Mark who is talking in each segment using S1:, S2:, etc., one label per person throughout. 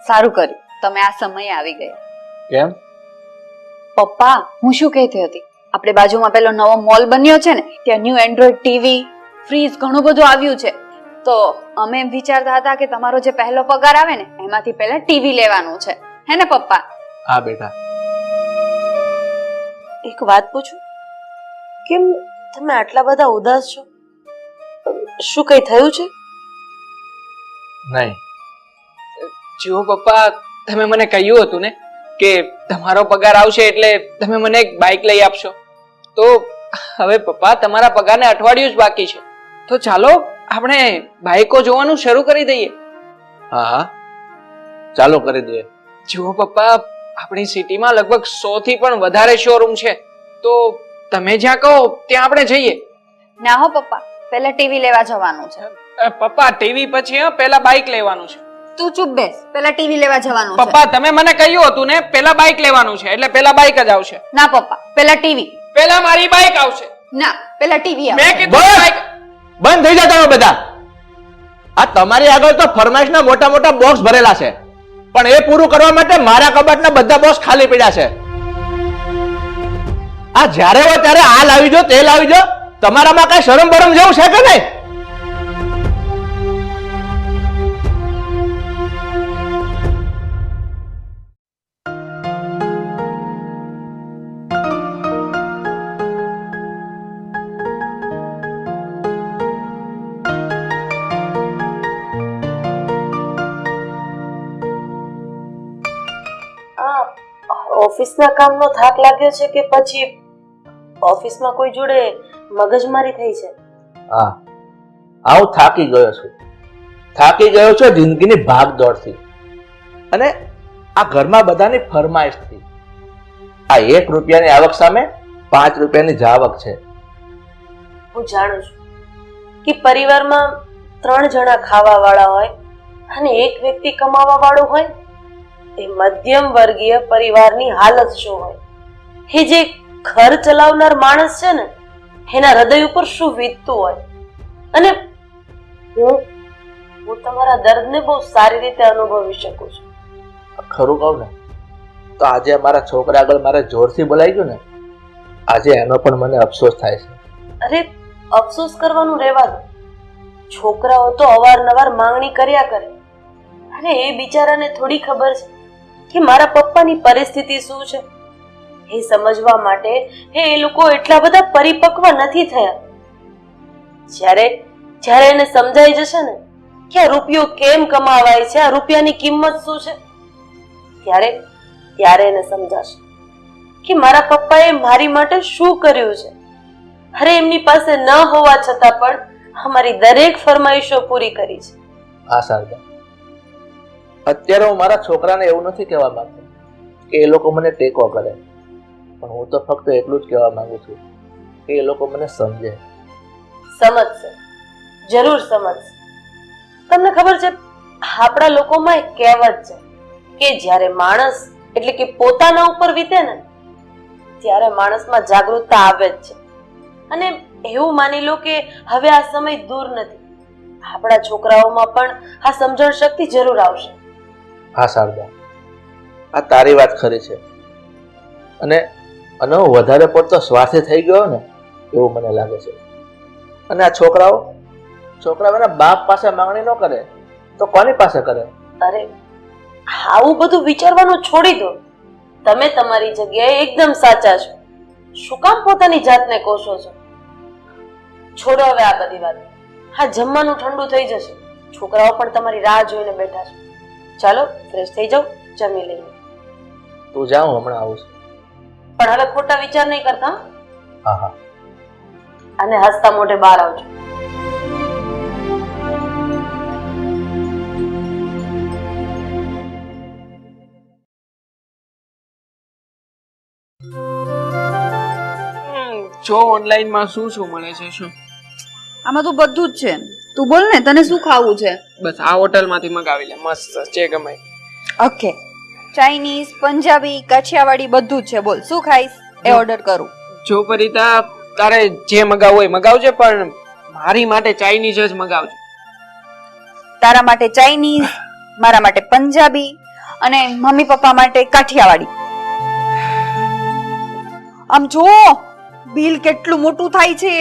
S1: સારું કર્યું તમે આ સમયે આવી ગયા.
S2: કેમ?
S1: પપ્પા, હું શું કહેતી હતી, આપણે બાજુમાં પેલો નવો મોલ બન્યો છે ને, ત્યાં ન્યૂ એન્ડ્રોઈડ ટીવી, ફ્રીજ ઘણું બધું આવ્યું છે. તો અમે એમ વિચારતા હતા કે તમારો જે પહેલો પગાર આવે ને એમાંથી પહેલા ટીવી લેવાનું છે, હે ને પપ્પા?
S2: હા બેટા.
S3: એક વાત પૂછું, કેમ તમે આટલા બધા ઉદાસ છો? શું કઈ થયું છે?
S2: નહીં.
S4: જુઓ પપ્પા, તમે મને કહ્યું હતું ને કે તમારો પગાર આવશે એટલે તમે મને એક બાઇક લઈ આપશો. તો હવે પપ્પા તમારા પગારને અઠવાડિયું જ બાકી છે, તો ચાલો આપણે બાઇકો જોવાનું શરૂ કરી દઈએ.
S2: હા હા, ચાલો કરી દઈએ.
S4: જુઓ પપ્પા, આપણી સિટીમાં લગભગ 100 થી પણ વધારે શોરૂમ છે, તો તમે જ્યાં કહો ત્યાં આપણે જઈએ.
S1: ના હો પપ્પા, પહેલા ટીવી લેવા જવાનું છે.
S4: પપ્પા ટીવી પછી પહેલા બાઇક લેવાનું છે.
S1: તું ચૂપ બેસ, પહેલા ટીવી લેવા જવાનું છે.
S4: પપ્પા તમે મને કહ્યું હતું ને પહેલા બાઇક લેવાનું છે, એટલે પહેલા બાઇક જ આવશે.
S1: ના પપ્પા, પહેલા ટીવી.
S4: પહેલા મારી બાઇક આવશે.
S1: ના, પહેલા ટીવી
S4: મેં
S1: આવશે.
S4: કીધું બાઇક.
S2: બંધ થઈ જાવ તમે બધા. આ તમારી આગળ તો ફરમાઈશના મોટા મોટા બોક્સ ભરેલા છે, પણ એ પૂરું કરવા માટે મારા કબાટના બધા બોક્સ ખાલી પડ્યા છે. આ જ્યારે હોય ત્યારે આ લાવી જો, તે લાવી જો. તમારામાં કઈ શરમ બરમ જેવું છે કે નહીં?
S3: ઓફિસના કામનો થાક લાગ્યો છે કે પછી ઓફિસમાં કોઈ જોડે મગજમારી થઈ છે?
S2: હા, હું થાકી ગયો છું. થાકી ગયો છું જિંદગીની ભાગદોડથી અને આ ઘરમાં બધાની ફરમાઈશથી. આ 1 રૂપિયાની આવક સામે 5 રૂપિયાની જાવક છે.
S3: હું જાણું છું કે પરિવારમાં 3 જણા ખાવા વાળા હોય અને એક વ્યક્તિ કમાવા વાળો હોય. એ મધ્યમ વર્ગીય પરિવારની હાલત શું હોય? એ જે ઘર ચલાવનાર માણસ છે ને, એના હૃદય ઉપર શું વીતતું હોય? અને હું તમારા દર્દને બહુ સારી રીતે અનુભવી શકું છું.
S2: ખરું કહું ને તો આજે મારા છોકરા આગળ મારે જોરથી બોલાઈ ગયું ને, આજે એનો પણ મને અફસોસ થાય છે.
S3: અરે અફસોસ કરવાનું રહેવા દો. છોકરાઓ તો અવારનવાર માંગણી કર્યા કરે, અને એ બિચારાને થોડી ખબર છે કે મારા પપ્પાની પરિસ્થિતિ શું છે. એ સમજવા માટે એ લોકો એટલા બધા પરિપક્વ નથી થયા. જ્યારે એને સમજાઈ જશે ને કે આ રૂપિયો કેમ કમાવાય છે, આ રૂપિયાની કિંમત શું છે, ત્યારે એને સમજાશે કે મારા પપ્પાએ મારી માટે શું કર્યું છે. અરે એમની પાસે ન હોવા છતાં પણ અમારી દરેક ફરમાઈશો પૂરી કરી છે.
S2: હા શારદા, અત્યારે હું મારા છોકરાને એવું નથી કહેવા માંગતો કે એ લોકો મને ટેકો કરે, પણ હું તો ફક્ત એટલું જ કહેવા માંગુ છું કે એ લોકો મને સમજે.
S3: સમજશે, જરૂર સમજશે. તમને ખબર છે, આપણા લોકોમાં એક કહેવત છે કે જ્યારે માણસ એટલે કે પોતાના ઉપર વીતે ને ત્યારે માણસમાં જાગૃતતા આવે જ છે. અને એવું માની લો કે હવે આ સમય દૂર નથી, આપણા છોકરાઓમાં પણ આ સમજણ શક્તિ જરૂર આવશે.
S2: હા શારદા, આ તારી વાત ખરી છે. અને હું વધારે પડતો સ્વાર્થી થઈ ગયો ને એવું મને લાગે છે. અને આ છોકરાઓ એના બાપ પાસે માંગણી ન કરે તો કોની પાસે કરે?
S3: અરે આવું બધું વિચારવાનું છોડી દો. તમે તમારી જગ્યાએ એકદમ સાચા છો. શું કામ પોતાની જાતને કોસો છો? છોડો હવે આ બધી વાત. હા, જમવાનું ઠંડુ થઈ જશે, છોકરાઓ પણ તમારી રાહ જોઈને બેઠા છે. ચાલો ફ્રેશ થઈ જાઓ, જમી લઈએ.
S2: તું જાઉં, હમણાં આવું છું.
S3: પણ હવે ખોટા વિચાર નહીં કરતા.
S2: હા હા.
S3: અને હસતા મોઢે બહાર આવજો.
S4: જો ઓનલાઈન માં શું શું મળે છે? શું
S1: આમાં તો બધું જ છે. તું બોલ ને, તને શું ખાવું છે?
S4: બસ આ હોટલ માંથી મંગાવી લે, મસ્ત જે ગમે.
S1: ઓકે, ચાઇનીઝ, પંજાબી, કાઠિયાવાડી બધું જ છે. બોલ શું ખાઈશ એ ઓર્ડર કરું.
S4: જો પરિતા, તારે જે મગાવવું હોય મગાવજે, પણ મારી માટે ચાઇનીઝ જ મગાવજો.
S1: તારા માટે ચાઇનીઝ, મારા માટે પંજાબી અને મમ્મી પપ્પા માટે કાઠિયાવાડી. આમ જો બિલ કેટલું મોટું થાય છે.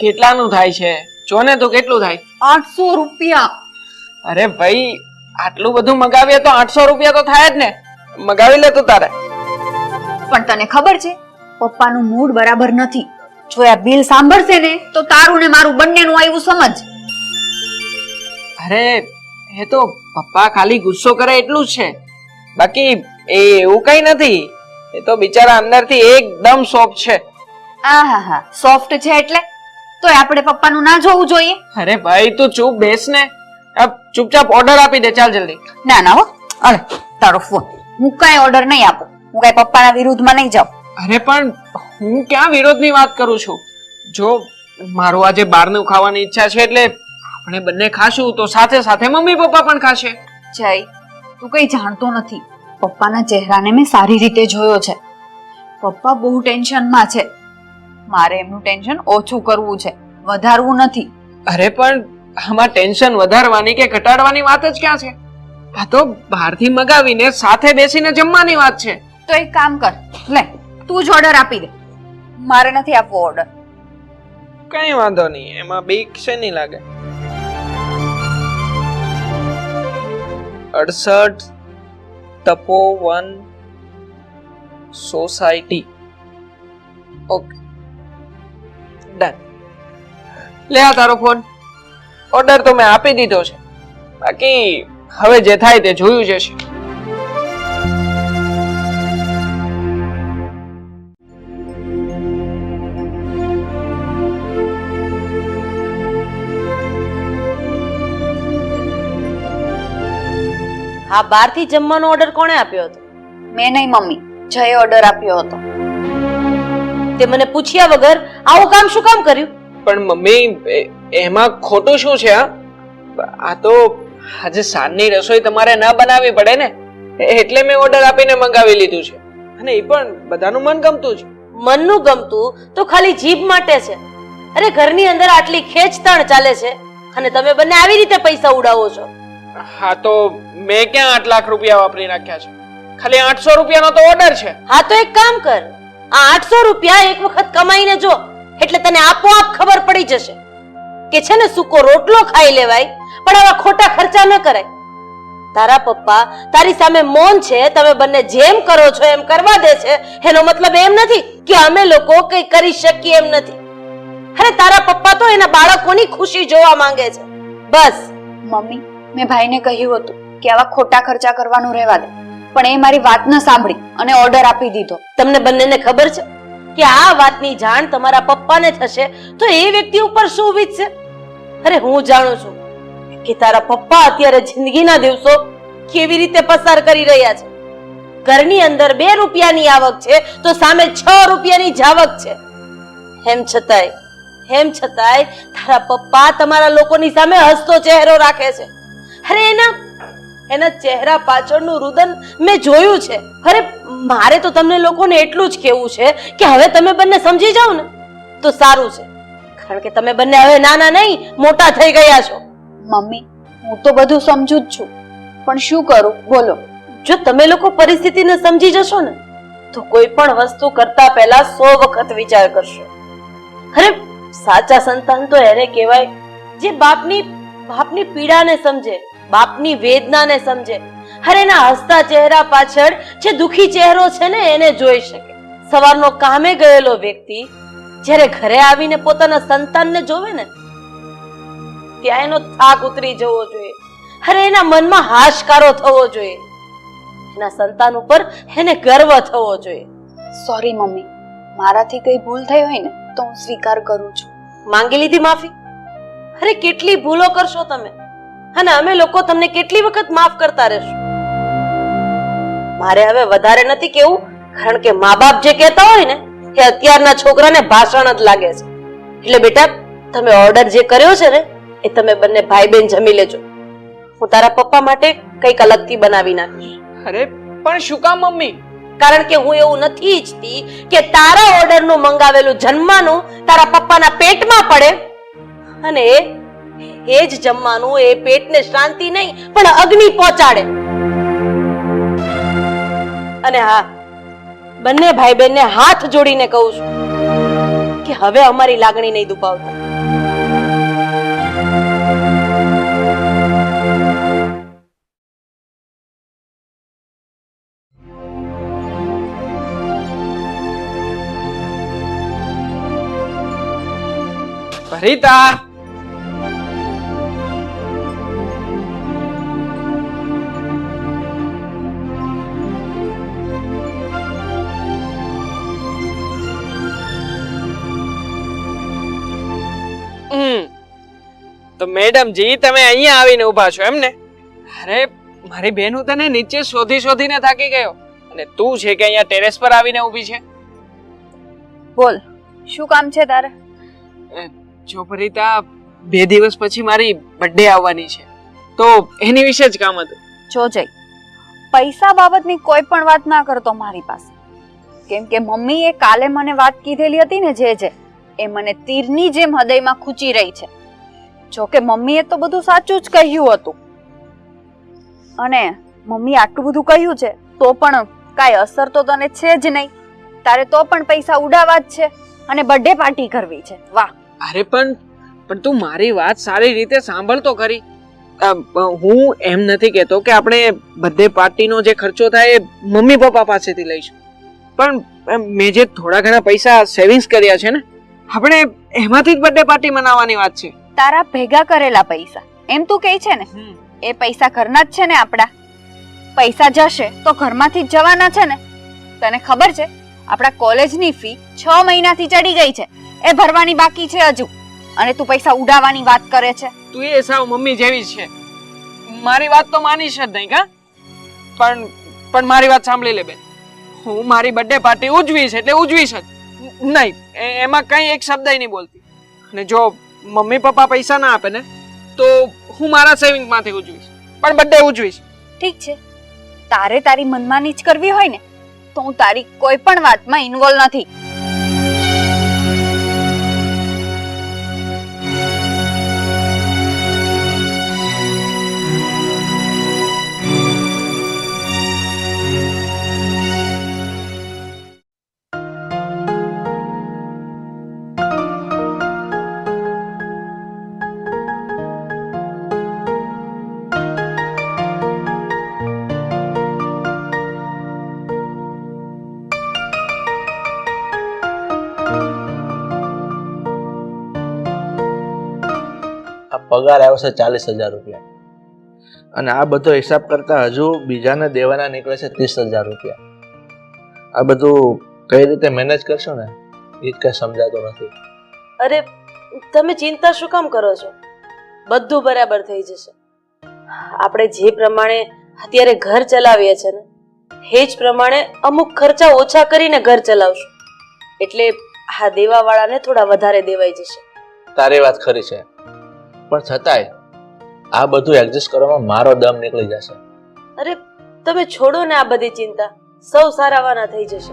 S4: કેટલાનું થાય છે? જો ને તો કેટલું થાય?
S1: 800 રૂપિયા.
S4: અરે ભાઈ, આટલું બધું મગાવીએ તો 800 રૂપિયા તો થાય જ ને. મગાવી લે તું તારે.
S1: પણ તને ખબર છે પપ્પાનું મૂડ બરાબર નથી. જો આ બિલ સાંભળશે ને તો તારું ને મારું બંનેનું આવ્યું સમજ.
S4: અરે એ તો પપ્પા ખાલી ગુસ્સો કરે એટલું જ છે, બાકી એ એવું કઈ નથી. એ તો બિચારા અંદરથી એકદમ સોફ્ટ છે.
S1: આહાહા, સોફ્ટ છે એટલે તોય આપણે પપ્પાનું ના જોવું જોઈએ.
S4: અરે ભાઈ તું ચૂપ બેસ ને. ચૂપચાપ ઓર્ડર આપી દે, ચાલ જલ્દી.
S1: ના ના હો, અરે તારો ફોન. હું કઈ ઓર્ડર નહીં આપું. હું કઈ પપ્પાના વિરુદ્ધમાં નહીં જાઉં.
S4: અરે પણ હું ક્યાં વિરોધની વાત કરું છું. જો મારું આજે બહારનું ખાવાની ઈચ્છા છે એટલે આપણે બંને ખાશું તો સાથે સાથે મમ્મી પપ્પા પણ ખાશે.
S1: જય, તું કઈ જાણતો નથી. પપ્પાના ચહેરાને મેં સારી રીતે જોયો છે. પપ્પા બહુ ટેન્શનમાં છે. મારે એમનું ટેન્શન ઓછું કરવું છે, વધારવું નથી.
S4: અરે પણ આમાં ટેન્શન વધારવાની કે ઘટાડવાની વાત જ ક્યાં છે? આ તો બહારથી મગાવીને સાથે બેસીને જમવાની વાત છે.
S1: તો એક કામ કર, લે તું જ ઓર્ડર આપી દે. મારે નથી આપવો ઓર્ડર.
S4: કઈ વાંધો નહીં, એમાં બીક છે નહીં લાગે. 68 તપોવન સોસાયટી. Okay, done. લે આ તારો ફોન. ઓર્ડર તો મેં આપી દીધો છે, બાકી હવે જે થાય તે જોયું જશે.
S3: હા, બહારથી જમવાનો ઓર્ડર કોણે આપ્યો હતો?
S1: મેં નહીં મમ્મી, જયે ઓર્ડર આપ્યો હતો.
S3: તે મને પૂછ્યા વગર આવું કામ શું કામ કર્યું?
S4: પણ મમ્મી એમાં ખોટું શું છે? આ તો આજે સાંજની રસોઈ તમારે ના બનાવવી પડે ને, એટલે મેં ઓર્ડર આપીને મંગાવી લીધું છે. અને એ પણ બધાનું મન ગમતું છે.
S3: મનનું ગમતું તો ખાલી જીભ માટે છે. અરે ઘરની અંદર આટલી ખેંચતાણ ચાલે છે અને તમે બંને આવી રીતે પૈસા ઉડાવો છો.
S4: હા તો મેં ક્યાં 8 લાખ રૂપિયા વાપરી નાખ્યા છે? ખાલી 800 રૂપિયાનો તો ઓર્ડર છે.
S3: હા તો એક કામ કર, આ 800 રૂપિયા એક વખત કમાઈને જો, એટલે તને આપોઆપ ખબર પડી જશે કે છે ને સૂકો રોટલો ખાઈ લેવાય પણ આવા ખોટા ખર્ચા ન કરાય. તારા પપ્પા તારી સામે મૌન છે, તમે બંને જેમ કરો છો એમ કરવા દે છે. એનો મતલબ એમ નથી કે અમે લોકો કઈ કરી શકીએ એમ નથી. અરે તારા પપ્પા તો એના બાળકોની ખુશી જોવા માંગે છે, બસ.
S1: મમ્મી, મેં ભાઈને કહ્યું હતું કે આવા ખોટા ખર્ચા કરવાનું રહેવા દે, પણ એ મારી વાત ન સાંભળી અને ઓર્ડર આપી દીધો.
S3: તમને બંનેને ખબર છે કે આ વાતની જાણ તમારા પપ્પાને થશે તો એ વ્યક્તિ ઉપર શું વીતશે? અરે હું જાણું છું કે તારા પપ્પા અત્યારે જિંદગીના દિવસો કેવી રીતે પસાર કરી રહ્યા છે. ઘરની અંદર 2 રૂપિયાની આવક છે તો સામે 6 રૂપિયાની જાવક છે. એમ છતાંય તારા પપ્પા તમારા લોકોની સામે હસતો ચહેરો રાખે છે. અરે એના ચહેરા પાછળનું રુદન મેં જોયું છે. અરે મારે તો તમને લોકોને એટલું જ કહેવું છે કે હવે તમે બંને સમજી જાઓ ને તો સારું છે, કારણ કે તમે બંને હવે નાના નહીં મોટા થઈ ગયા છો.
S1: મમ્મી, હું તો બધું સમજુ જ છું, પણ શું કરું બોલો.
S3: જો તમે લોકો પરિસ્થિતિને સમજી જશો ને તો કોઈ પણ વસ્તુ કરતા પહેલા 100 વખત વિચાર કરશો. અરે સાચા સંતાન તો એને કહેવાય જે બાપની પીડાને સમજે, બાપની વેદનાને સમજે. અરે એના હસતા ચહેરા પાછળ જે દુખી ચહેરો છે ને એને જોઈ શકે. સવારનો કામે ગયેલો વ્યક્તિ જ્યારે ઘરે આવીને પોતાના સંતાનને જોવે ને ત્યાં એનો થાક ઉતરી જવો જોઈએ. અરે એના મનમાં હાશકારો થવો જોઈએ. એના સંતાન ઉપર એને ગર્વ થવો જોઈએ.
S1: સોરી મમ્મી, મારાથી કઈ ભૂલ થઈ હોય ને તો હું સ્વીકાર કરું છું.
S3: માંગી લીધી માફી? અરે કેટલી ભૂલો કરશો તમે, અને અમે લોકો તમને કેટલી વખત માફ કરતા રહેશું. મારે હવે વધારે નથી કેવું, કારણ કે મા બાપ જે કહેતા હોય ને એ અત્યારના છોકરાને ભાષણ જ લાગે છે. એટલે બેટા તમે ઓર્ડર જે કર્યો છે ને એ તમે બંને ભાઈ બહેન જમી લેજો. હું તારા પપ્પા માટે કઈક અલગથી બનાવી નાખીશ.
S4: અરે પણ શું કામ મમ્મી?
S3: કારણ કે હું એવું નથી ઈચ્છતી કે તારા ઓર્ડરનું મંગાવેલું જમવાનું તારા પપ્પાના પેટમાં પડે અને એ જ જમવાનું એ પેટને શાંતિ નહીં પણ અગ્નિ પહોંચાડે. અને હા, બંને ભાઈ બહેનને હાથ જોડીને કહું છું કે હવે અમારી લાગણી નહીં દુભાવતા.
S4: ભરિતા, તો મેડમજી તમે અહીંયા આવીને ઊભા છો એમ ને? અરે મારી બેન હું તને નીચે શોધી શોધીને થાકી ગયો અને તું છે કે અહીંયા ટેરેસ પર આવીને ઊભી છે.
S1: બોલ, શું કામ છે તારે?
S4: જો ભરિતા, 2 દિવસ પછી મારી બર્થડે આવવાની છે તો એની વિશે જ કામ હતું.
S1: જો જઈ, પૈસા બાબતની કોઈ પણ વાત ના કરતો મારી પાસે, કેમ કે મમ્મીએ કાલે મને વાત કીધેલી હતી ને જે એ મને તીરની જેમ હૃદયમાં ખૂંચી રહી છે. જો કે મમ્મીએ તો બધું સાચું જ કહ્યું હતું, અને મમ્મી આટલું બધું કહ્યું છે તો પણ કાંઈ અસર તો તને છે જ નહીં. તારે તો પણ પૈસા ઉડાવવા જ છે અને બર્થડે પાર્ટી કરવી છે. વાહ!
S4: અરે પણ તું મારી વાત સારી રીતે સાંભળ તો ખરી. હું એમ નથી કહેતો કે આપણે બર્થડે પાર્ટીનો જે ખર્ચો થાય એ મમ્મી પપ્પા પાસેથી લઈશું, પણ મેં જે થોડા ઘણા પૈસા સેવિંગ્સ કર્યા છે ને, આપણે એમાંથી જ બર્થડે પાર્ટી મનાવવાની વાત છે.
S1: તારા ભેગા કરેલા પૈસા એમ તું કહે છે ને? એ પૈસા ઘરના જ છે ને આપડા. પૈસા જશે તો ઘરમાંથી જ જવાના છે ને. તને ખબર છે આપડા કોલેજની ફી 6 મહિનાથી ચડી ગઈ છે, એ ભરવાની બાકી છે હજુ, અને તું પૈસા ઉડાવવાની વાત કરે છે.
S4: તું એ સાવ મમ્મી જેવી છે. મારી વાત તો માનીશ જ નહીં કા? પણ મારી વાત સાંભળી લે બેન, હું મારી બર્થડે પાર્ટી ઉજવીશ એટલે ઉજવીશ જ નહીં, એમાં કઈ એક શબ્દ નહીં બોલતી. અને જો મમ્મી પપ્પા પૈસા ના આપે ને તો હું મારા સેવિંગ માંથી ઉજવીશ, પણ બર્થડે ઉજવીશ.
S1: ઠીક છે, તારે તારી મનમાની જ કરવી હોય ને તો હું તારી કોઈ પણ વાતમાં ઇન્વોલ્વ નથી.
S2: પગાર આવશે 40,000 રૂપિયા, અને આ બધો હિસાબ કરતા હજુ બીજાને દેવાના નીકળે છે 30,000 રૂપિયા. આ બધું કઈ રીતે મેનેજ કરશો ને એ જ કઈ સમજાતું નથી.
S3: અરે તમે ચિંતા શું કામ કરો છો? બધું બરાબર થઈ જશે. આપણે જે પ્રમાણે અત્યારે ઘર ચલાવીએ છે ને એ જ પ્રમાણે અમુક ખર્ચા ઓછા કરીને ઘર ચલાવશું, એટલે આ દેવાવાળાને થોડા વધારે દેવાઈ જશે.
S2: તારી વાત ખરી છે, પણ છતાંય આ બધું એડજસ્ટ કરવામાં મારો દમ નીકળી જશે.
S3: અરે તમે છોડો ને આ બધી ચિંતા, સૌ સારાવાના થઈ જશે.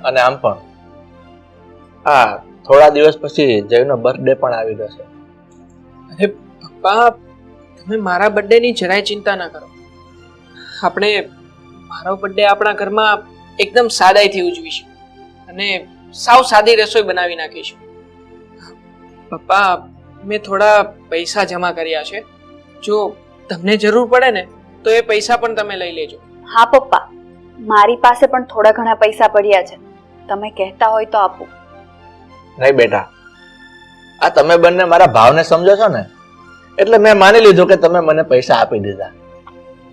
S2: અને આમ પણ આ થોડા દિવસ પછી જયનો બર્થડે પણ આવી જશે.
S4: અરે પપ્પા, તમે મારા બર્થડે ની જરાય ચિંતા ના કરો. આપણે મારો બર્થડે આપણા ઘરમાં એકદમ સાદાઈથી ઉજવીશું અને સાવ સાદી રસોઈ બનાવી નાખીશું. પપ્પા, મેં થોડા પૈસા જમા કર્યા છે, જો તમને જરૂર પડે ને તો એ પૈસા પણ તમે લઈ લેજો.
S1: હા પપ્પા, મારી પાસે પણ થોડા ઘણા પૈસા પડ્યા છે, તમે કહેતા હોય તો આપું.
S2: નહીં બેટા, આ તમે બંને મારા ભાવને સમજો છો ને એટલે મેં માની લીધું કે તમે મને પૈસા આપી દીધા,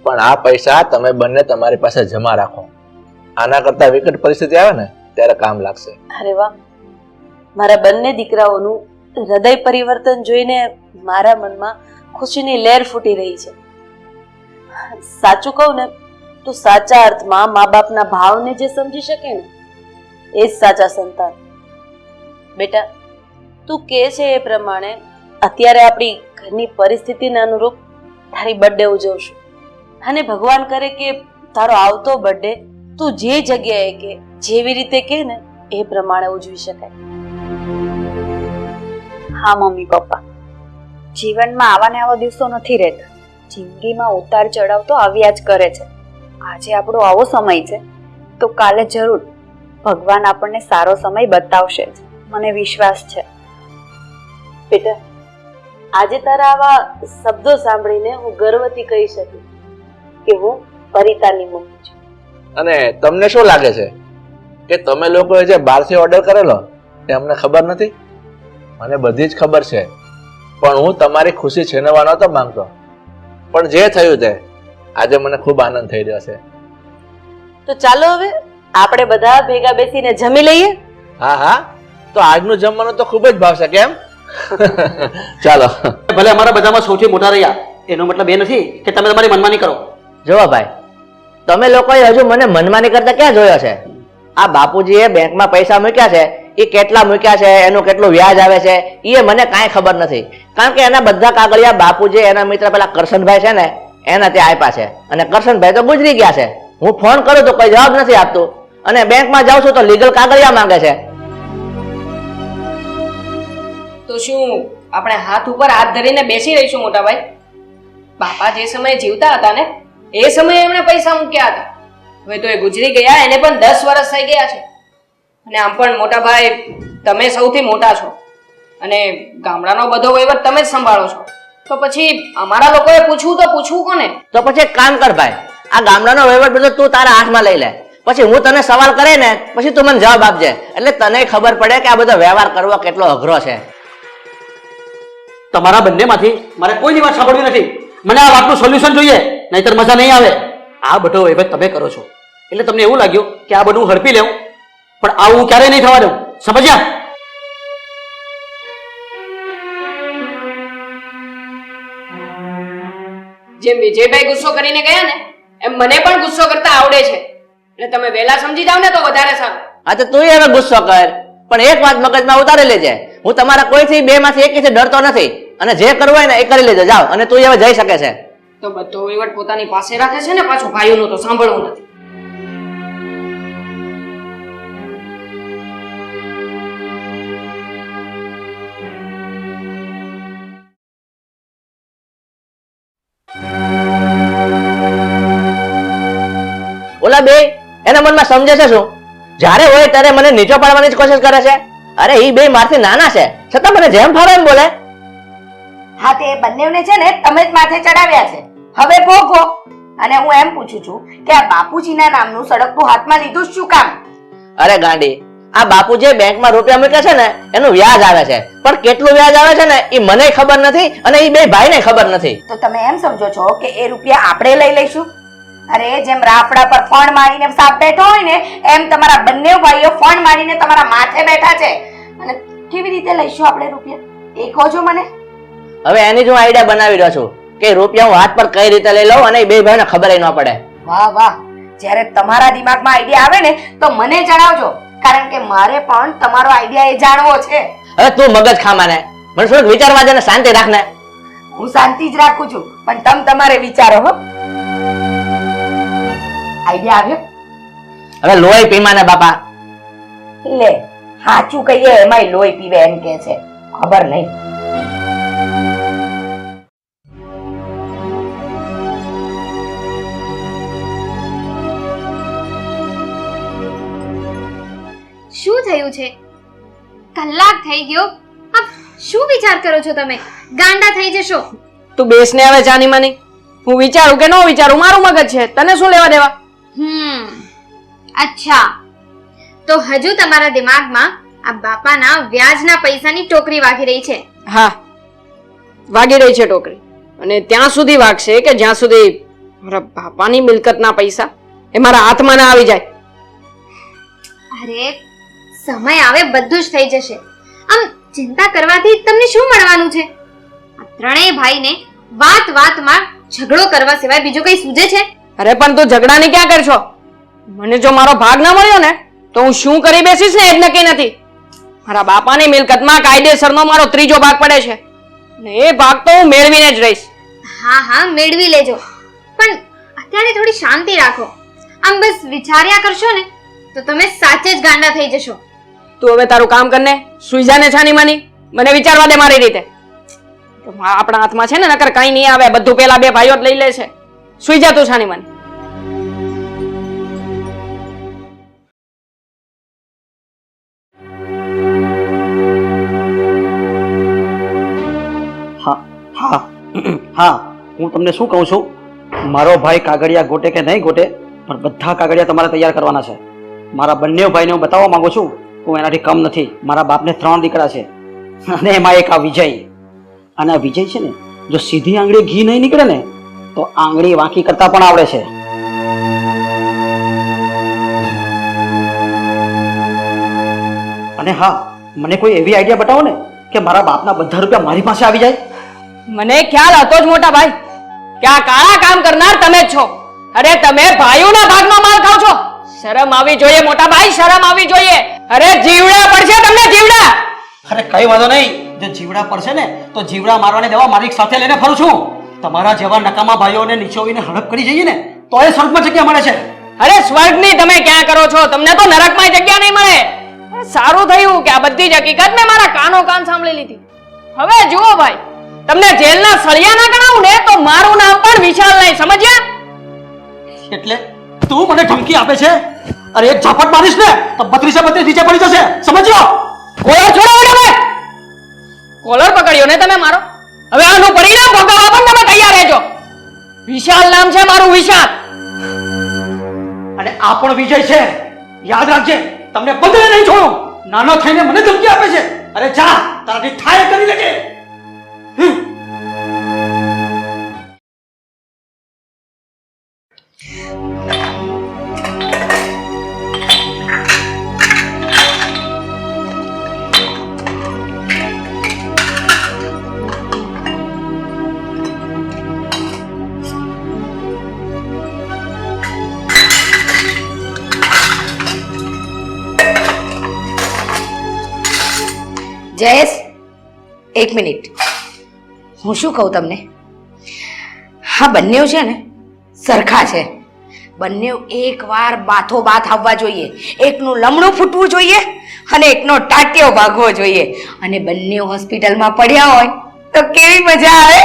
S2: પણ આ પૈસા તમે બંને તમારી પાસે જમા રાખો. આના કરતા વિકટ પરિસ્થિતિ આવે ને ત્યારે કામ લાગશે.
S3: અરે વાહ, મારા બંને દીકરાઓનું હૃદય પરિવર્તન જોઈને મારા મનમાં ખુશીની લહેર ફૂટી રહી છે. સાચું કહું ને તો સાચા અર્થમાં મા બાપના ભાવને જે સમજી શકે ને એ જ સાચા સંતાન. બેટા, તું કહે છે એ પ્રમાણે અત્યારે આપણી ઘરની પરિસ્થિતિને અનુરૂપ તારી બર્થડે ઉજવશું, અને ભગવાન કરે કે તારો આવતો બર્થડે તું જે જગ્યાએ કે જેવી રીતે કે ને એ પ્રમાણે ઉજવી શકાય.
S1: હા મમ્મી પપ્પા, જીવનમાં આવા ને આવા દિવસો નથી રહેતા. જિંદગીમાં ઉતાર ચઢાવ તો આવ્યા જ કરે છે. આજે આપણો આવો સમય છે તો કાલે જરૂર ભગવાન આપણને સારો સમય બતાવશે જ. મને વિશ્વાસ છે.
S3: બેટા, આજે તારા આવા શબ્દો સાંભળીને હું ગર્વથી કહી શકું કે હું પરિતાની મમ્મી છું.
S2: અને તમને શું લાગે છે કે તમે લોકોએ જે બહારથી ઓર્ડર કરેલો એ અમને ખબર નથી? મને બધી જ ખબર છે, પણ હું તમારી ખુશી છીનવવા નહોતો માંગતો. પણ જે થયું તે આજે મને ખૂબ આનંદ થઈ રહ્યો છે.
S3: તો ચાલો હવે આપણે બધા ભેગા બેસીને જમી લઈએ.
S2: હા હા, તો આજનું જમવાનું તો ખૂબ જ ભાવશે. કેમ? ચાલો.
S5: ભલે અમારા બધામાં સૌથી મોટા રહ્યા, એનો મતલબ એ નથી કે તમે તમારી મનમાની કરો.
S6: જો ભાઈ, તમે લોકોએ હજુ મને મનમાની કરતા ક્યાં જોયો છે? આ બાપુજીએ બેંકમાં પૈસા મૂક્યા છે, એ કેટલા મૂક્યા છે, એનું કેટલું વ્યાજ આવે છે, એ મને કાંઈ ખબર નથી. કારણ કે એના બધા કાગળિયા બાપુજી એના મિત્ર પેલા કરશનભાઈ છે ને એના ત્યાં આપ્યા છે, અને કરશનભાઈ તો ગુજરી ગયા છે. હું ફોન કરું તો કોઈ જવાબ નથી આપતું, અને બેંકમાં જાઉં છું તો લીગલ કાગળિયા માંગે છે.
S7: તો શું આપણે હાથ ઉપર હાથ ધરીને બેસી રહીશું મોટા ભાઈ? બાપા જે સમયે જીવતા હતા ને એ સમયે એમણે પૈસા મૂક્યા હતા. હવે તો એ ગુજરી ગયા, એને પણ 10 વર્ષ થઈ ગયા છે. અને આમ પણ મોટા ભાઈ તમે સૌથી મોટા છો અને ગામડાનો બધો વહીવટ તમે જ સંભાળો છો, તો પછી અમારા લોકોએ પૂછવું તો પૂછવું કોને?
S6: તો પછી એક કામ કર ભાઈ, આ ગામડાનો વહીવટ બધો તું તારા હાથમાં લઈ લે. પછી હું તને સવાલ કરે ને પછી તું મને જવાબ આપજે, એટલે તને ખબર પડે કે આ બધો વ્યવહાર કરવો કેટલો અઘરો છે.
S5: તમારા બંનેમાંથી મારે કોઈની વાત સાંભળવી નથી. મને આ વાતનું સોલ્યુશન જોઈએ, નહીતર મજા નહીં આવે. આ બધો વહીવટ તમે કરો છો એટલે તમને એવું લાગ્યું કે આ બધું હડપી લેવું, પણ આવું ક્યારેય નહીં થવા દઉં. સમજ્યા?
S7: જેમ વિજયભાઈ ગુસ્સો કરીને ગયા ને એમ મને પણ ગુસ્સો કરતા આવડે છે, એટલે તમે વહેલા સમજી જાવ ને તો વધારે સારું.
S6: હા તો તું હવે ગુસ્સો કર, પણ એક વાત મગજમાં ઉતારી લેજે, હું તમારા કોઈથી બે માંથી એક ડરતો નથી, અને જે કરવું હોય ને એ કરી લેજો. જાઓ, અને તું હવે જઈ શકે છે.
S7: તો બધો વહીવટ પોતાની પાસે રાખે છે ને પાછું ભાઈઓનું તો સાંભળવું નથી.
S6: ઓલા બે એના મનમાં સમજે છે શું? જ્યારે હોય ત્યારે મને નીચો પાડવાની જ કોશિશ કરે છે. અરે ઈ બે મારથી નાના છે, છતાં મને જેમ ફાવે એમ બોલે.
S8: હા, તે બંનેવને છે ને તમે જ માથે ચડાવ્યા છે, હવે ભોગવો. અને હું એમ પૂછું છું કે આ બાપુજીના નામનું સડકતું હાથમાં લીધું શું કામ?
S6: અરે ગાંડી, આ બાપુજી બેંકમાં રૂપિયા મૂક્યા છે ને એનું વ્યાજ આવે છે, પણ કેટલું વ્યાજ આવે છે ને એ મને ખબર નથી, અને એ બે ભાઈને ખબર નથી.
S8: તો તમે એમ સમજો છો કે એ રૂપિયા આપણે લઈ લઈશું? અરે જેમ રાફડા પર ફણ મારીને સાપ બેઠો હોય ને એમ તમારા બંને ભાઈઓ ફણ મારીને તમારા માથે બેઠા છે. અને કેવી રીતે લઈશું આપણે રૂપિયા એ કહો છો મને.
S6: હવે એની જ હું આઈડિયા બનાવી રહ્યો છું કે રૂપિયા હું હાથ પર કઈ રીતે લઈ લઉં અને એ બે ભાઈને ખબર ન પડે.
S8: વાહ વાહ, જ્યારે તમારા દિમાગમાં આઈડિયા આવે ને તો મને જણાવજો, કારણ કે મારે પણ તમારો આઈડિયા એ જાણવો છે.
S6: હવે તું મગજ ખામાને મને થોડુંક વિચારવા દે ને શાંતિ રાખને.
S8: હું શાંતિ જ રાખું છું, પણ તમારે વિચારો હો. આઈડિયા આવ્યો?
S6: હવે લોહી પીમાને બાપા.
S8: લે, સાચું કહીએ એમાંય લોહી પીવે એમ કે છે, ખબર નહીં.
S9: શું થયું છે? કલાક થઈ ગયો. આ શું વિચાર કરો છો તમે? ગાંડા થઈ જશો.
S7: તું બેસ ને હવે જાની માની. હું વિચારું કે ન વિચારું મારું મગજ છે, તને શું લેવા દેવા?
S9: અચ્છા, તો હજુ તમારા દિમાગમાં આ બાપાના વ્યાજના પૈસાની ટોકરી વાગી રહી છે.
S7: હા, વાગી રહી છે ટોકરી, અને ત્યાં સુધી વાગશે કે જ્યાં સુધી મારા બાપાની મિલકતના પૈસા એ મારા હાથમાં ના આવી જાય.
S9: અરે સમય આવે બધું જ થઈ જશે. આમ ચિંતા કરવાથી તમને શું મળવાનું છે? આ ત્રણેય ભાઈને વાત વાતમાં ઝઘડો કરવા સિવાય બીજું કઈ સૂઝે છે?
S7: અરે પણ તું ઝઘડાની ક્યાં કરશો? મને જો મારો ભાગ ના મળ્યો ને તો હું શું કરી બેસીશ ને એ જ નક્કી નથી. મારા બાપાની મિલકતમાં કાયદેસરનો મારો ત્રીજો ભાગ પડે છે, ને એ ભાગ તો હું મેળવીને જ રહીશ.
S9: હા હા, મેળવી લેજો, પણ અત્યારે થોડી શાંતિ રાખો. આમ બસ વિચાર્યા કરશો ને તો તમે સાચે જ ગાંડા થઈ જશો.
S7: તું હવે તારું કામ કરને, સુઈ જા ને છાની માની. મને વિચારવા દે મારી રીતે. આપણા હાથમાં છે ને, નકર કઈ નહીં આવે. બધું પેલા બે ભાઈઓ જ લઈ લે છે. સુઈ જા તું છાની માની.
S5: હા હા હા, હું તમને શું કહું છું, મારો ભાઈ કાગળિયા ગોટે કે નહીં ગોટે, પણ બધા કાગળિયા તમારે તૈયાર કરવાના છે. મારા બંને ભાઈને હું બતાવવા માંગુ છું કે હું એનાથી કમ નથી. મારા બાપને 3 દીકરા છે અને એમાં એક આ વિજય. અને આ વિજય છે ને, જો સીધી આંગળી ઘી નહીં નીકળે ને તો આંગળી વાંકી કરતા પણ આવડે છે. અને હા, મને કોઈ એવી આઈડિયા બતાવો ને કે મારા બાપના બધા રૂપિયા મારી પાસે આવી જાય.
S7: મને ખ્યાલ હતો જ મોટા ભાઈ કે આ કાળા કામ કરનાર તમે જ છો. અરે તમે ભાઈઓના ભાગનો માલ ખાવ છો. શરમ આવી જોઈએ મોટા ભાઈ, શરમ આવી જોઈએ. અરે જીવડા પડશે તમને, જીવડા.
S5: અરે કઈ વાંધો નહીં, જો જીવડા પડશે ને તો જીવડા મારવાની દવા મારી સાથે લઈને ફરું છું. તમારા જેવા નકામા ભાઈઓને નીચોવીને હડપ કરી જઈએ ને તો એ સ્વર્ગમાં જગ્યા મળે છે.
S7: અરે સ્વર્ગની તમે ક્યાં કરો છો, તમને તો નરકમાં જગ્યા નહીં મળે. સારું થયું કે આ બધી જ હકીકત મેં મારા કાનો કાન સાંભળી લીધી. હવે જુઓ ભાઈ, તમને જેલના સળિયા ના ગણાવું ને તો મારું નામ પણ વિશાલ નહીં, સમજ્યા?
S5: એટલે તું મને ધમકી આપે છે? અરે એક ઝાપટ મારીશ ને તો 32 નીચે પડી જશે, સમજ્યો?
S7: કોલર છોડો મોટા ભાઈ. કોલર પકડ્યો ને તમે મારો. હવે આનું પરિણામ ભોગવવા પણ તમે તૈયાર રહેજો. વિશાલ નામ છે મારું, વિશાલ.
S5: અને આ પણ વિજય છે, યાદ રાખજે. તમને બદલે નહીં છોડું. નાનો થઈને મને ધમકી આપે છે. અરે જા, તારાથી થાય કરી લેજે.
S8: જયેશ, 1 મિનિટ. હું શું કહું તમને, હા બંને છે ને સરખા છે. બંને એકવાર બાથો બાથ આવવા જોઈએ. એકનું લમણું ફૂટવું જોઈએ અને એકનો ટાટિયો ભાગવો જોઈએ. અને બંને હોસ્પિટલમાં પડ્યા હોય તો કેવી મજા આવે.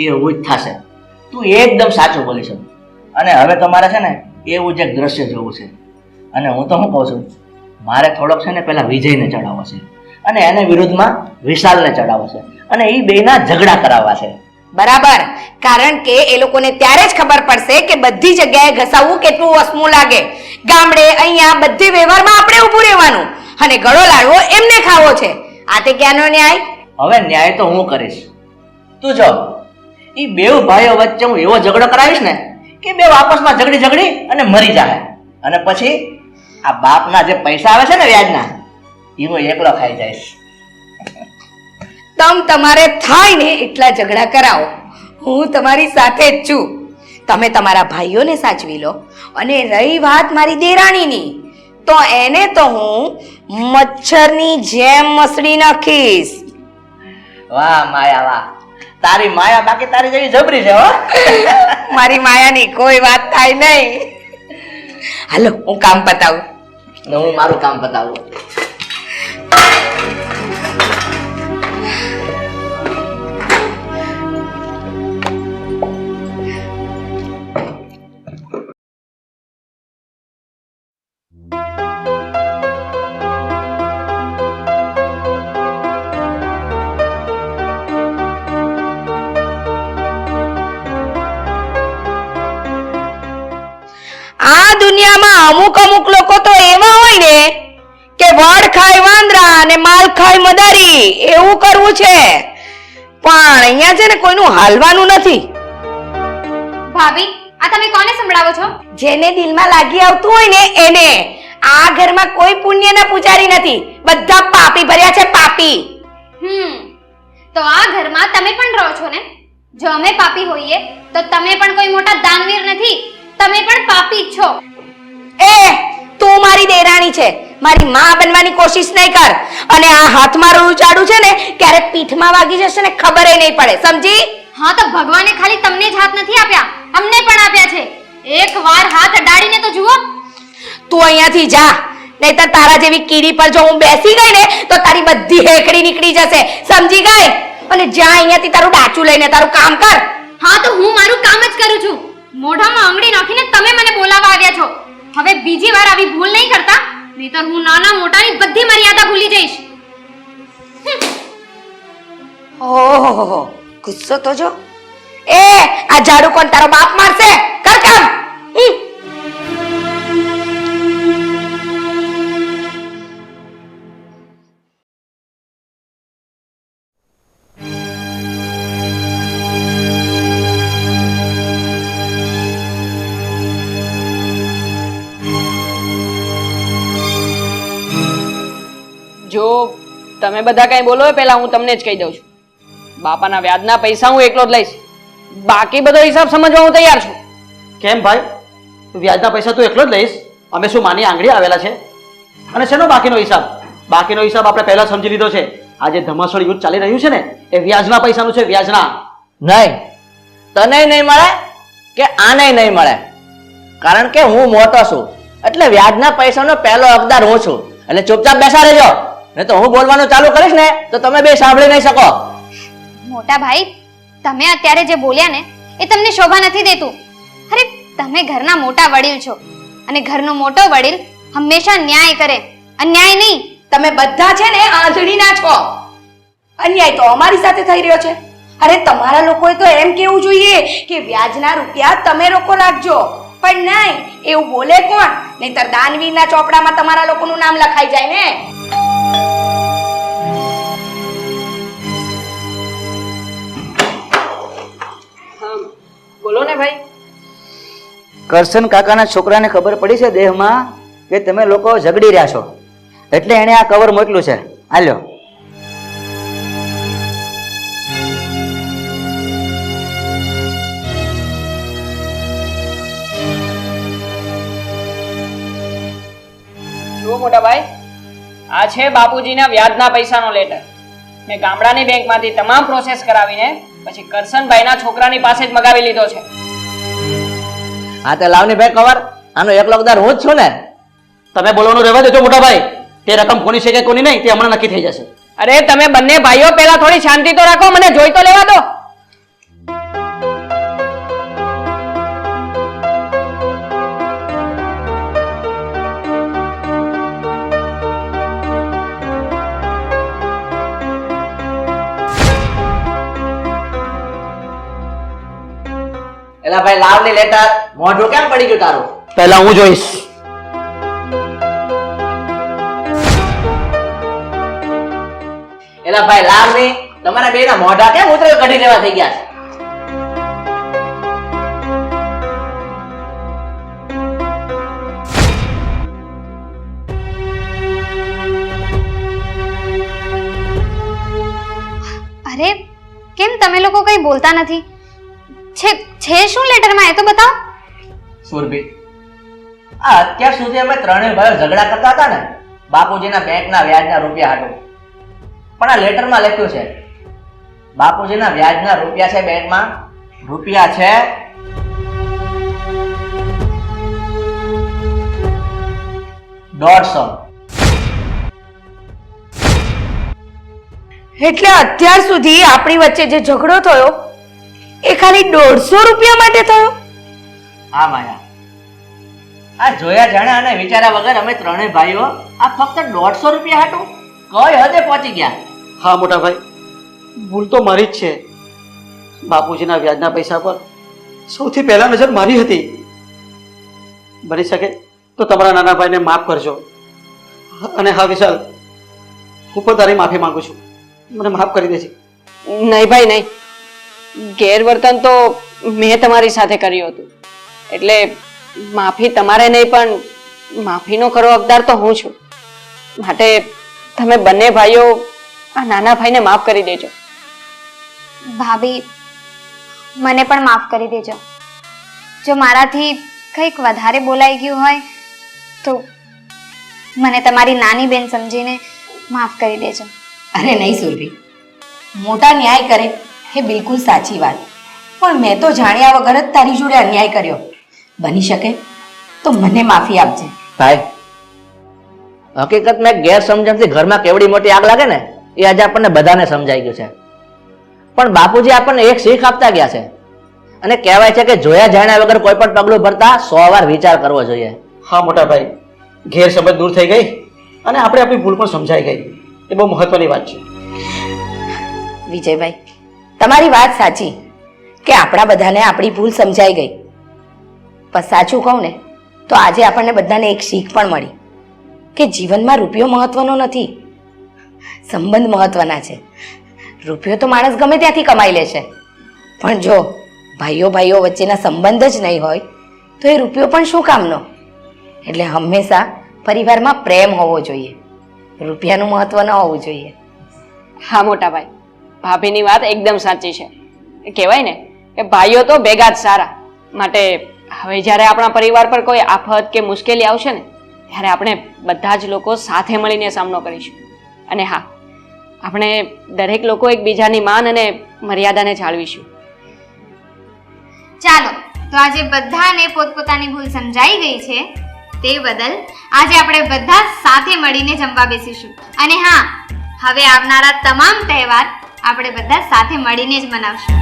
S6: એવું જ થશે. તું એકદમ સાચું બોલી છે. અને હવે તમારે છે ને એવું જ એક દ્રશ્ય જોવું છે. અને હું તો શું કહું છું, મારે થોડોક છે ને પેલા વિજયને ચડાવવો છે અને એને વિરુદ્ધમાં વિશાલને ચડાવવો છે અને એ બેના ઝઘડા કરાવવા છે.
S8: બરાબર, કારણ કે એ લોકોને ત્યારે જ ખબર પડશે કે બધી જગ્યાએ ઘસાવવું કેટલું વસમું લાગે. ગામડે અહીંયા બધી વ્યવહારમાં આપણે ઊભું રહેવાનું અને ગળો લાડવો એમને ખાવો છે. આ તે ક્યાંનો ન્યાય?
S6: હવે ન્યાય તો હું કરીશ. તું જો, એ બેવ ભાઈઓ વચ્ચે હું એવો ઝઘડો કરાવીશ ને કે બે આપસમાં ઝઘડી અને મરી જાય. અને પછી આ બાપના જે પૈસા આવે છે ને વ્યાજના, એ હું એકલો ખાઈ જઈશ.
S8: તમારે થાય ને એટલા ઝઘડા કરાવો, હું તમારી સાથે જ છું. તમે તમારા ભાઈઓને સાચવી લો. અને રહી વાત મારી દેરાણીની, તો એને તો હું મચ્છરની જેમ મસળી નાખીશ.
S6: વાહ માયા વાહ, તારી માયા બાકી તારી જેવી જબરી છે હો.
S8: મારી માયાની કોઈ વાત થાય નહીં. હાલો હું કામ પતાવું.
S6: હું મારું કામ પતાવું.
S8: આ દુનિયામાં અમુક લોકો તો એવા હોય ને કે વડ ખાય વાંદરા અને માલ ખાય મદારી, એવું કરવું છે. પણ અહીંયા છે ને કોઈનું હાલવાનું નથી.
S9: ભાભી, આ તમે કોને સંભળાવો છો?
S8: જેને દિલમાં લાગી આવતું હોય ને એને. આ ઘરમાં કોઈ પુણ્યના પૂજારી નથી, બધા પાપી ભર્યા છે, પાપી.
S9: તો આ ઘરમાં તમે પણ રહો છો ને? જો અમે પાપી હોઈએ તો તમે પણ કોઈ મોટા દાનવીર નથી, તમે પણ પાપી જ છો.
S8: એ તું મારી દેરાણી છે, મારી માં બનવાની કોશિશ નહીં કર. અને આ હાથમાં રૂ ચાડું છે ને ક્યારેક પીઠમાં વાગી જશે ને ખબર નહીં પડે, સમજી?
S9: હા, તો ભગવાને ખાલી તમને જ હાથ નથી આપ્યા, અમને પણ આપ્યા છે. એકવાર હાથ અડાડીને તો જુઓ.
S8: તું અહીંયાથી જા, નહીતર તારા જેવી કીડી પર જો હું બેસી ગઈ ને તો તારી બધી હેકડી નીકળી જશે, સમજી ગઈ? અને જ્યાં અહીંયાથી તારું ડાચું લઈને તારું કામ કર.
S9: હા તો હું મારું કામ જ કરું છું. મોઢામાં આંગળી નાખીને તમે મને બોલાવવા આવ્યા છો. હવે બીજી વાર આવી ભૂલ નહીં કરતા, નહીંતર હું નાના મોટાની બધી મર્યાદા ભૂલી જઈશ.
S8: ઓહો, ગુસ્સો તો જો. એ આ ઝાડુ કોણ તારો બાપ મારશે? કર કામ.
S7: જો તમે બધા કઈ બોલો એ પહેલા હું તમને જ કહી દઉં છું, બાપાના વ્યાજના પૈસા હું એકલો જ લઈશ. બાકી બધો હિસાબ સમજવા હું તૈયાર છું.
S5: કેમ ભાઈ, વ્યાજના પૈસા તું એકલો જ લઈશ? અમે શું માની આંગળી આવેલા છે? અને શેનો બાકીનો હિસાબ? બાકીનો હિસાબ આપણે પહેલા સમજી લીધો છે. આ જે ધમાસળ યુદ્ધ ચાલી રહ્યું છે ને, એ વ્યાજના પૈસાનું છે, વ્યાજના.
S6: નહીં, તને નહીં મળે કે આને નહીં મળે, કારણ કે હું મોટો છું એટલે વ્યાજના પૈસાનો પહેલો હકદાર હું છું. એટલે ચૂપચાપ બેસા રહેજો, નહીં તો હું બોલવાનું ચાલુ કરીશ ને તો તમે બે સાંભળી નહીં શકો.
S9: મોટા ભાઈ, તમે અત્યારે જે બોલ્યા ને એ તમને શોભા નથી દેતું. અરે તમે ઘરના મોટા વડીલ છો અને ઘરનો મોટો વડીલ હંમેશા ન્યાય કરે, અન્યાય નહીં.
S8: તમે બધા છે ને આંધળીના છો. અન્યાય તો અમારી સાથે થઈ રહ્યો છે. અરે તમારા લોકોએ તો એમ કેવું જોઈએ કે વ્યાજના રૂપિયા તમે લોકો લાગજો, પણ નહીં, એવું બોલે કોણ? નહીતર દાનવીરના ચોપડામાં તમારા લોકોનું નામ લખાઈ જાય ને.
S7: બોલો ને ભાઈ.
S10: કરશન કાકાના છોકરાને ખબર પડી છે દેહમાં કે તમે લોકો ઝઘડી રહ્યા છો, એટલે એણે આ કવર મોકલ્યું છે. આલ્યો.
S7: જુઓ મોટા ભાઈ, આ છે બાપુજીના વ્યાજના પૈસાનો લેટર. મેં ગામડાની બેંકમાંથી તમામ પ્રોસેસ કરાવીને પછી કરશનભાઈના છોકરાની પાસે જ મગાવી લીધો છે.
S6: હા તો લાવની ભાઈ કવર, આનો એકલો હકદાર હું જ છું ને.
S5: તમે બોલવાનું રહેવા દેજો મોટા ભાઈ. તે રકમ કોની છે કે કોની નહીં તે હમણાં નક્કી થઈ જશે.
S7: અરે તમે બંને ભાઈઓ પહેલા થોડી શાંતિ તો રાખો, મને જોઈ તો લેવા દો.
S6: એલા ભાઈ લાવની લેટર, મોઢું કેમ પડી ગયું તારું?
S5: પહેલા હું જોઈશ.
S6: એલા ભાઈ લાવની, તમારા બેના મોઢા કેમ ઉતરે કઢી લેવા થઈ ગયા છે?
S9: અરે કેમ તમે લોકો કઈ બોલતા નથી? છે શું લેટરમાં એ તો બતાવો.
S6: સુરભી, આ અત્યાર સુધી અમે ત્રણેય ભાઈઓ ઝઘડા કરતા હતા ને બાપુજીના બેંકના વ્યાજના રૂપિયા હાટુ, પણ આ લેટરમાં લખ્યું છે બાપુજીના વ્યાજના રૂપિયા છે બેંકમાં, રૂપિયા છે 150.
S8: એટલે અત્યાર સુધી આપણી વચ્ચે જે ઝઘડો થયો એ ખાલી 150 રૂપિયા માટે થયો?
S6: હા માયા, આ જોયા જાણ્યા અને વિચાર્યા વગર અમે ત્રણેય ભાઈઓ આ ફક્ત 150 રૂપિયા હાટુ કઈ હદે પહોંચી ગયા.
S5: હા મોટા ભાઈ, ભૂલ તો મારી જ છે. બાપુજીના વ્યાજના પૈસા પર સૌથી પહેલા નજર મારી હતી. બની શકે તો તમારા નાના ભાઈને માફ કરજો. અને હા વિશાલ, હું પણ તારી માફી માંગુ છું, મને માફ કરી દેજે.
S7: નહીં ભાઈ નહીં, ગેરવર્તન તો મેં તમારી સાથે કર્યું હતું, એટલે માફી તમારે નહીં પણ માફીનો ખરો હકદાર તો હું છું. માટે તમે બંને ભાઈઓ આ નાના ભાઈને માફ કરી દેજો.
S9: ભાભી, મને પણ માફ કરી દેજો. જો મારાથી કંઈક વધારે બોલાઈ ગયું હોય તો મને તમારી નાની બેન સમજીને માફ કરી દેજો.
S8: અરે નહીં સુરભી, મોટા ન્યાય કરે એ બિલકુલ સાચી વાત, પણ મેં તો જાણ્યા વગર જ તારી જોડે અન્યાય કર્યો. બની શકે તો મને માફી આપજે.
S6: ભાઈ, હકીકતમાં ગેરસમજણથી ઘરમાં કેવડી મોટી આગ લાગે ને એ આજે આપણને બધાને સમજાઈ ગયું છે. પણ બાપુજી આપણને એક શીખ આપતા ગયા છે અને કહેવાય છે કે જોયા જાણ્યા વગર કોઈ પણ પગલું ભરતા 100 વાર વિચાર કરવો જોઈએ.
S5: હા મોટા ભાઈ, ગેરસમજ દૂર થઈ ગઈ અને આપણે આપણી ભૂલ પણ સમજાઈ ગઈ. એ બહુ મહત્વની વાત છે.
S8: વિજયભાઈ, તમારી વાત સાચી કે આપણા બધાને આપણી ભૂલ સમજાઈ ગઈ. પણ સાચું કહું ને તો આજે આપણને બધાને એક શીખ પણ મળી કે જીવનમાં રૂપિયો મહત્વનો નથી, સંબંધ મહત્વના છે. રૂપિયો તો માણસ ગમે ત્યાંથી કમાઈ લે છે, પણ જો ભાઈઓ ભાઈઓ વચ્ચેના સંબંધ જ નહીં હોય તો એ રૂપિયો પણ શું કામનો. એટલે હંમેશા પરિવારમાં પ્રેમ હોવો જોઈએ, રૂપિયાનું મહત્વ ન હોવું જોઈએ.
S7: હા મોટા ભાઈ, ભાભીની વાત એકદમ સાચી છે. કહેવાય ને કે ભાઈઓ તો ભેગા જ સારા. માટે હવે જ્યારે આપણા પરિવાર પર કોઈ આફત કે મુશ્કેલી આવશે ને ત્યારે આપણે બધા જ લોકો સાથે મળીને સામનો કરીશું. અને હા, આપણે દરેક લોકો એકબીજાની માન અને મર્યાદાને જાળવીશું.
S9: ચાલો તો આજે બધાને પોતપોતાની ભૂલ સમજાઈ ગઈ છે તે બદલ આજે આપણે બધા સાથે મળીને જમવા બેસીશું. અને હા, હવે આવનારા તમામ તહેવાર આપણે બધા સાથે મળીને જ મનાવશું.